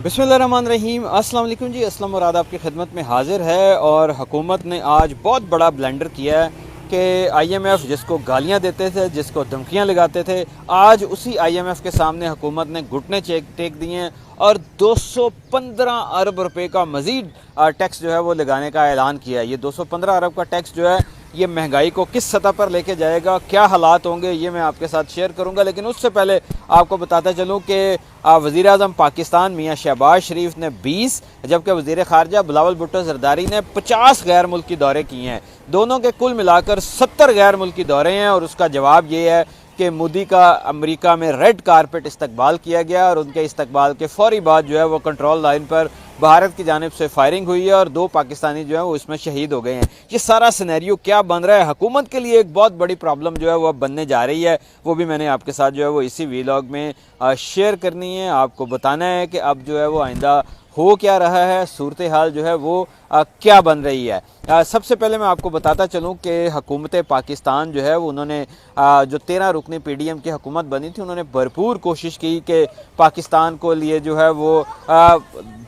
बिस्मिल्लाहिर्रहमानिर्रहीम। अस्सलाम वालेकुम जी, अस्सलाम और आदाब की खिदमत में हाजिर है। और हुकूमत ने आज बहुत बड़ा ब्लेंडर किया है कि IMF जिसको गालियां देते थे, जिसको धमकियां लगाते थे, आज उसी IMF के सामने हुकूमत ने घुटने टेक दिए हैं और 215 अरब रुपए का मज़ीद टैक्स जो है वो लगाने का ऐलान किया है। ये 215 अरब का टैक्स जो है ये महंगाई को किस सतह पर लेके जाएगा, क्या हालात होंगे, ये मैं आपके साथ शेयर करूंगा। लेकिन उससे पहले आपको बताता चलूं कि वज़ीर आज़म पाकिस्तान मियाँ शहबाज शरीफ ने 20 जबकि वज़ीर ख़ारजा बिलावल भुट्टो ज़रदारी ने 50 गैर मुल्की दौरे किए हैं। दोनों के कुल मिलाकर 70 गैर मुल्की दौरे हैं। और उसका जवाब ये है कि मोदी का अमेरिका में रेड कारपेट इस्तकबाल किया गया और उनके इस्तकबाल के फौरी बाद जो है वो कंट्रोल लाइन पर भारत की जानिब से फायरिंग हुई है और 2 पाकिस्तानी जो है वो इसमें शहीद हो गए हैं। ये सारा सिनेरियो क्या बन रहा है, हुकूमत के लिए एक बहुत बड़ी प्रॉब्लम जो है वो अब बनने जा रही है। वो भी मैंने आपके साथ जो है वो इसी वीलॉग में शेयर करनी है। आपको बताना है कि अब जो है वो आइंदा हो क्या रहा है, सूरत हाल जो है वो क्या बन रही है। सबसे पहले मैं आपको बताता चलूँ कि हुकूमत पाकिस्तान जो है वो उन्होंने जो 13 रुकनी PDM की हुकूमत बनी थी, उन्होंने भरपूर कोशिश की कि पाकिस्तान को लिए जो है वो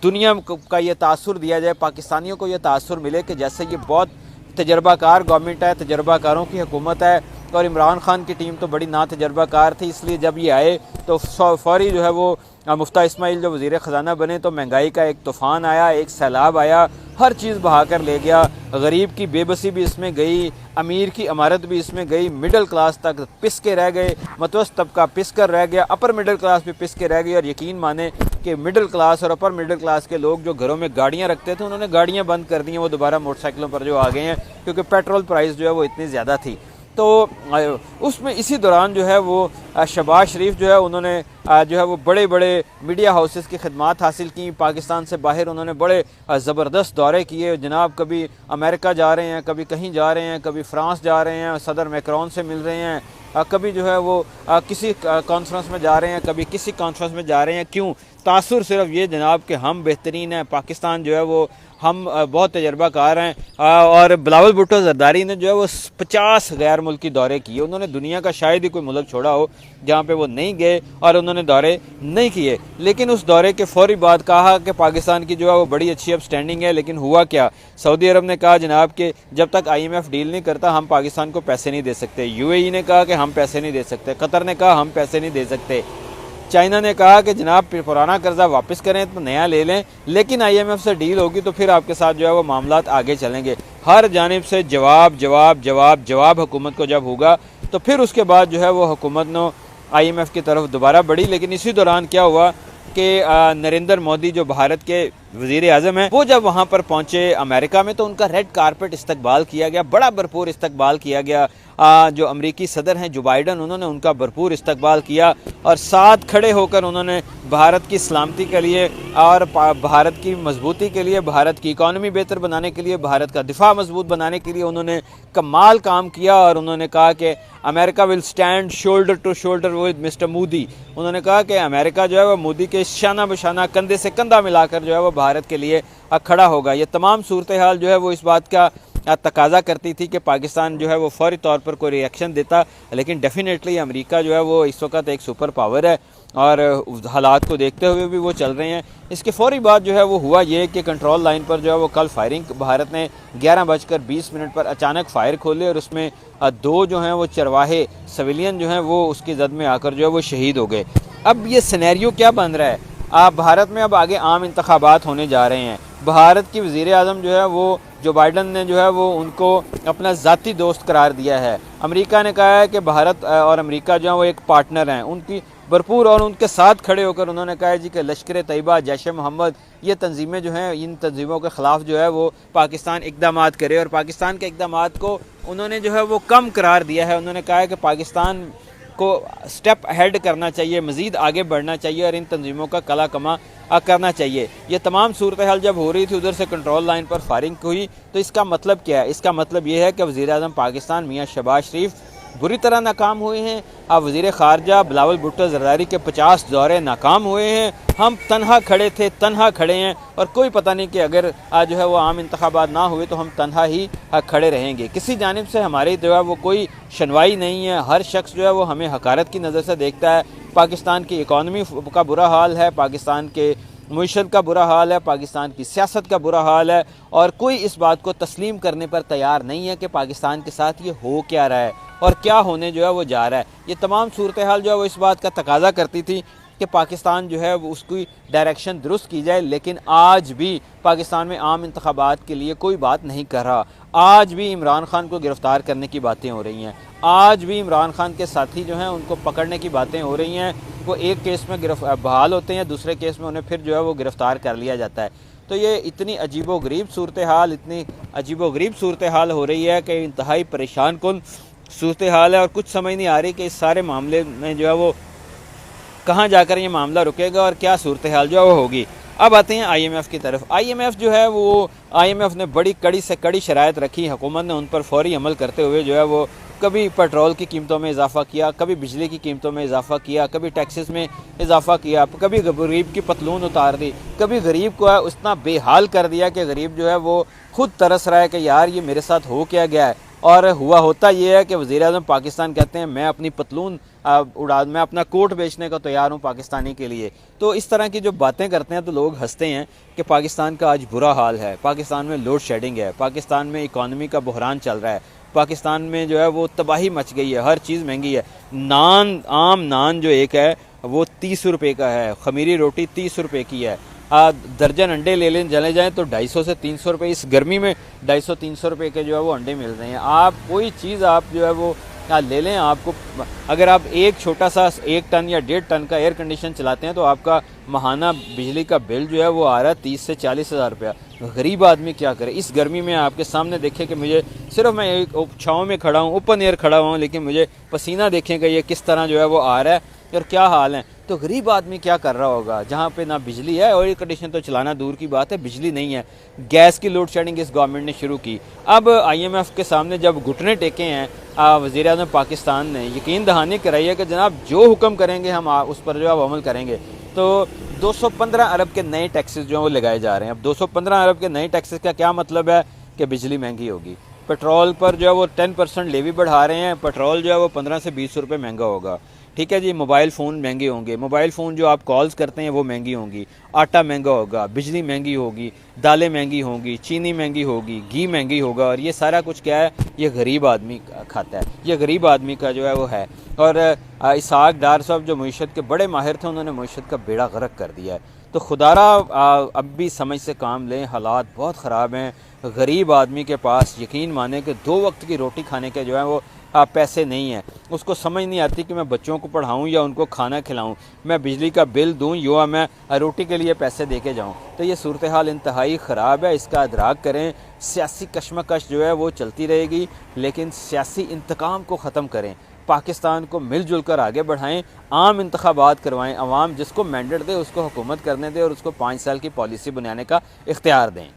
दुनिया का ये तासुर दिया जाए, पाकिस्तानियों को ये तासुर मिले कि जैसे ये बहुत तजर्बाकार गवर्नमेंट है, तजर्बाकारों की हुकूमत है। और इमरान खान की टीम तो बड़ी ना तजर्बाकार थी, इसलिए जब ये आए तो फौरी जो है वो मुफ्ता इस्माइल जो वज़ीर ख़जाना बने तो महंगाई का एक तूफ़ान आया, एक सैलाब आया, हर चीज़ बहा कर ले गया। गरीब की बेबसी भी इसमें गई, अमीर की अमारत भी इसमें गई, मिडिल क्लास तक पिस के रह गए, मतवस्त तबका पिस कर रह गया, अपर मिडिल क्लास भी पिस के रह गई। और यकीन माने कि मिडिल क्लास और अपर मिडिल क्लास के लोग जो घरों में गाड़ियाँ रखते थे उन्होंने गाड़ियाँ बंद कर दी हैं, वो दोबारा मोटरसाइकिलों पर जो आ गए हैं क्योंकि पेट्रोल प्राइस जो है वो इतनी ज़्यादा थी। तो उसमें इसी दौरान जो है वो शहबाज शरीफ जो है उन्होंने जो है वो बड़े बड़े मीडिया हाउसेस की खिदमात हासिल की। पाकिस्तान से बाहर उन्होंने बड़े ज़बरदस्त दौरे किए जनाब, कभी अमेरिका जा रहे हैं, कभी कहीं जा रहे हैं, कभी फ्रांस जा रहे हैं, सदर मैक्रोन से मिल रहे हैं, कभी जो है वो किसी कॉन्फ्रेंस में जा रहे हैं, कभी किसी कॉन्फ्रेंस में जा रहे हैं। क्यों? तासुर सिर्फ ये जनाब कि हम बेहतरीन हैं, पाकिस्तान जो है वो हम बहुत तजर्बाकार हैं। और बिलावल भुट्टो ज़रदारी ने जो है वो 50 गैर मुल्की दौरे किए। उन्होंने दुनिया का शायद ही कोई मुल्क छोड़ा हो जहाँ पे वो नहीं गए और उन्होंने दौरे नहीं किए। लेकिन उस दौरे के फौरी बाद कहा कि पाकिस्तान की जो है वो बड़ी अच्छी अब स्टैंडिंग है। लेकिन हुआ क्या? सऊदी अरब ने कहा जनाब कि जब तक IMF डील नहीं करता हम पाकिस्तान को पैसे नहीं दे सकते। UAE ने कहा कि हम पैसे नहीं दे सकते। कतर ने कहा हम पैसे नहीं दे सकते। चाइना ने कहा कि जनाब पुराना कर्जा वापस करें तो नया ले लें, लेकिन IMF से डील होगी तो फिर आपके साथ जो है वो मामलात आगे चलेंगे। हर जानिब से जवाब जवाब जवाब जवाब हुकूमत को जब होगा तो फिर उसके बाद जो है वो हुकूमत ने IMF की तरफ दोबारा बढ़ी। लेकिन इसी दौरान क्या हुआ कि नरेंद्र मोदी जो भारत के वज़ीर आज़म हैं वो जब वहाँ पर पहुँचे अमेरिका में तो उनका रेड कारपेट इस्तकबाल किया गया, बड़ा भरपूर इस्तकबाल किया गया। जो अमरीकी सदर हैं जो बाइडन, उन्होंने उनका भरपूर इस्तकबाल किया और साथ खड़े होकर उन्होंने भारत की सलामती के लिए और भारत की मजबूती के लिए, भारत की इकॉनमी बेहतर बनाने के लिए, भारत का दिफा मजबूत बनाने के लिए उन्होंने कमाल काम किया। और उन्होंने कहा कि America will stand shoulder to shoulder with mister Modi. उन्होंने कहा कि अमेरिका जो है वह मोदी के शाना बशाना, कंधे से कंधा मिलाकर जो है वह भारत के लिए खड़ा होगा। ये तमाम सूरत हाल जो है वो इस बात का तकाजा करती थी कि पाकिस्तान जो है वो फौरी तौर पर कोई रिएक्शन देता। लेकिन डेफिनेटली अमेरिका जो है वो इस वक्त एक सुपर पावर है और हालात को देखते हुए भी वो चल रहे हैं। इसके फौरी बाद जो है वो हुआ ये कि कंट्रोल लाइन पर जो है वो कल फायरिंग, भारत ने 11:20 पर अचानक फायर खोले और उसमें 2 जो हैं वो चरवाहे सिविलियन जो हैं वो उसकी जद में आकर जो है वो शहीद हो गए। अब ये सिनेरियो क्या बन रहा है? भारत में अब आगे आम इंतखाबात होने जा रहे हैं। भारत की वज़ीर आज़म जो है वो जो बाइडन ने जो है वो उनको अपना ज़ाती दोस्त करार दिया है। अमेरिका ने कहा है कि भारत और अमेरिका जो है वो एक पार्टनर हैं उनकी भरपूर, और उनके साथ खड़े होकर उन्होंने कहा है जी कि लश्कर तैयबा, जैश-ए-मोहम्मद, ये तंजीमें जो हैं इन तंजीमों के ख़िलाफ़ जो है वो पाकिस्तान इक़दामात करे। और पाकिस्तान के इक़दामात को उन्होंने जो है वो कम करार दिया है। उन्होंने कहा है कि पाकिस्तान को स्टेप अहेड करना चाहिए, मज़ीद आगे बढ़ना चाहिए और इन तंजीमों का कला कमा करना चाहिए। ये तमाम सूरत हाल जब हो रही थी उधर से कंट्रोल लाइन पर फायरिंग हुई तो इसका मतलब क्या है? इसका मतलब ये है कि वज़ीर आज़म पाकिस्तान मियाँ शहबाज शरीफ बुरी तरह नाकाम हुए हैं। अब वज़ीर ख़ारजा बिलावल भुट्टो ज़रदारी के 50 दौरे नाकाम हुए हैं। हम तन्हा खड़े थे, तन्हा खड़े हैं और कोई पता नहीं कि अगर जो है वो आम इंतखाबात ना हुए तो हम तन्हा ही खड़े रहेंगे। किसी जानिब से हमारी जो है वो कोई शनवाई नहीं है। हर शख्स जो है वो हमें हकारत की नज़र से देखता है। पाकिस्तान की इकॉनमी का बुरा हाल है, पाकिस्तान के मुईशत का बुरा हाल है, पाकिस्तान की सियासत का बुरा हाल है, और कोई इस बात को तस्लीम करने पर तैयार नहीं है कि पाकिस्तान के साथ ये हो क्या रहा है और क्या होने जो है वो जा रहा है। ये तमाम सूरत हाल जो है वो इस बात का तकाजा करती थी कि पाकिस्तान जो है वो उसकी डायरेक्शन दुरुस्त की जाए, लेकिन आज भी पाकिस्तान में आम इंतखाबात के लिए कोई बात नहीं कर रहा। आज भी इमरान खान को गिरफ़्तार करने की बातें हो रही हैं, आज भी इमरान खान के साथी जो हैं उनको पकड़ने की बातें हो रही हैं। वो एक केस में बहाल होते हैं, दूसरे केस में उन्हें फिर जो है वो गिरफ़्तार कर लिया जाता है। तो ये इतनी अजीबोगरीब सूरत हाल, इतनी अजीबोगरीब सूरत हाल हो रही है कि इंतहाई परेशान कुन सूरत हाल है, और कुछ समझ नहीं आ रही कि इस सारे मामले में जो है वो कहाँ जाकर ये मामला रुकेगा और क्या सूरत हाल जो है वो होगी। अब आते हैं IMF की तरफ। IMF जो है वो IMF ने बड़ी कड़ी से कड़ी शराइत रखी, हुकूमत ने उन पर फौरी अमल करते हुए जो है वो कभी पेट्रोल की कीमतों में इजाफा किया, कभी बिजली की कीमतों में इजाफा किया, कभी टैक्सेस में इजाफा किया, कभी गरीब की पतलून उतार दी, कभी गरीब को है उतना बेहाल कर दिया कि गरीब जो है वो खुद तरस रहा है कि यार ये मेरे साथ हो क्या गया है। और होता ये है कि वज़ीर-ए-आज़म पाकिस्तान कहते हैं मैं अपनी पतलून मैं अपना कोट बेचने को तैयार हूँ पाकिस्तानी के लिए। तो इस तरह की जो बातें करते हैं तो लोग हंसते हैं कि पाकिस्तान का आज बुरा हाल है, पाकिस्तान में लोड शेडिंग है, पाकिस्तान में इकॉनमी का बहरान चल रहा है, पाकिस्तान में जो है वो तबाही मच गई है, हर चीज़ महंगी है। आम नान जो एक है वो 30 रुपये का है, खमीरी रोटी 30 रुपये की है। दर्जन अंडे ले लें चले जाएँ तो 250 से 300 रुपये, इस गर्मी में 250-300 रुपये के जो है वो अंडे मिल रहे हैं। आप कोई चीज़ आप जो है वो ले लें, आपको अगर आप एक छोटा सा 1 टन या 1.5 टन का एयर कंडीशन चलाते हैं तो आपका माहाना बिजली का बिल जो है वो आ रहा है 30 से 40 हज़ार रुपया। गरीब आदमी क्या करे इस गर्मी में। आपके सामने देखें कि मुझे सिर्फ मैं एक छाँव में खड़ा हूँ, ओपन एयर खड़ा हुआ हूँ, लेकिन मुझे पसीना देखें कि ये किस तरह जो है वो आ रहा है और क्या हाल है। तो गरीब आदमी क्या कर रहा होगा जहाँ पे ना बिजली है, और एयर कंडीशन तो चलाना दूर की बात है, बिजली नहीं है। गैस की लोड शेडिंग इस गवर्नमेंट ने शुरू की। अब IMF के सामने जब घुटने टेके हैं वज़ीर-ए-आज़म पाकिस्तान ने, यकीन दहानी कराई है कि जनाब जो हुक्म करेंगे हम उस पर जो है अमल करेंगे। तो 215 अरब के नए टैक्सेस जो हैं वो लगाए जा रहे हैं। अब 215 अरब के नए टैक्सेस का क्या मतलब है कि बिजली महंगी होगी। पेट्रोल पर जो है वो 10% लेवी बढ़ा रहे हैं, पेट्रोल जो है वो 15 से 20 रुपये महंगा होगा। ठीक है जी। मोबाइल फ़ोन महंगे होंगे, मोबाइल फ़ोन जो आप कॉल्स करते हैं वो महंगी होंगी, आटा महंगा होगा, बिजली महंगी होगी, दालें महंगी होंगी, चीनी महंगी होगी, घी महंगी होगा। और ये सारा कुछ क्या है, ये गरीब आदमी खाता है, ये गरीब आदमी का जो है वो है। और इसहाक डार साहब जो मईशत के बड़े माहिर थे, उन्होंने मईशत का बेड़ा गर्क कर दिया है। तो खुदारा अब भी समझ से काम लें, हालात बहुत ख़राब हैं। गरीब आदमी के पास यकीन माने कि 2 वक्त की रोटी खाने के जो है वो पैसे नहीं हैं। उसको समझ नहीं आती कि मैं बच्चों को पढ़ाऊँ या उनको खाना खिलाऊँ, मैं बिजली का बिल दूँ या मैं रोटी के लिए पैसे दे के जाऊँ। तो ये सूरत हाल इंतहाई ख़राब है, इसका अदराक करें। सियासी कशमकश जो है वो चलती रहेगी, लेकिन सियासी इंतकाम को ख़त्म करें, पाकिस्तान को मिलजुल कर आगे बढ़ाएं, आम इंतखाबात करवाएं, अवाम जिसको मैंडेट दे उसको हुकूमत करने दे और उसको 5 साल की पॉलिसी बनाने का इख्तियार दें।